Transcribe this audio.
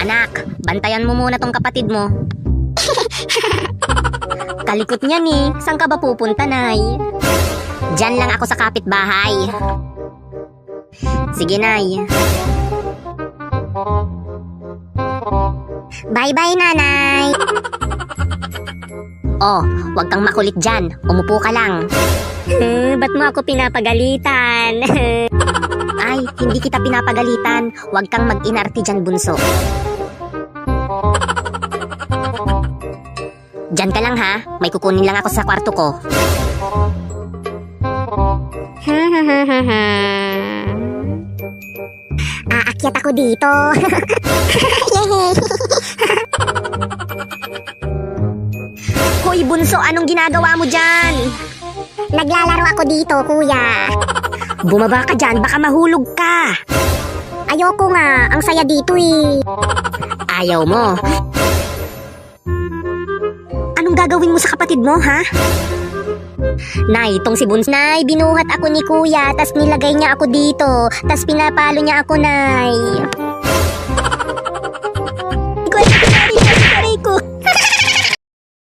Anak, bantayan mo muna tong kapatid mo. Kalikot niya ni. Saan ka ba pupunta, Nay? Diyan lang ako sa kapitbahay. Sige, Nay. Bye-bye, Nanay. Oh, wag kang makulit dyan. Umupo ka lang. Ba't mo ako pinapagalitan? Ay, hindi kita pinapagalitan. Wag kang mag-inarte dyan, bunso. Diyan ka lang ha. May kukunin lang ako sa kwarto ko. Aakyat ako dito. Hoy bunso, anong ginagawa mo dyan? Naglalaro ako dito, kuya. Bumaba ka dyan, baka mahulog ka. Ayoko nga, ang saya dito eh. Ayaw mo? Anong gagawin mo sa kapatid mo, ha? Nay, itong si Bunso. Nay, binuhat ako ni kuya, tas nilagay niya ako dito, tas pinapalo niya ako, Nay.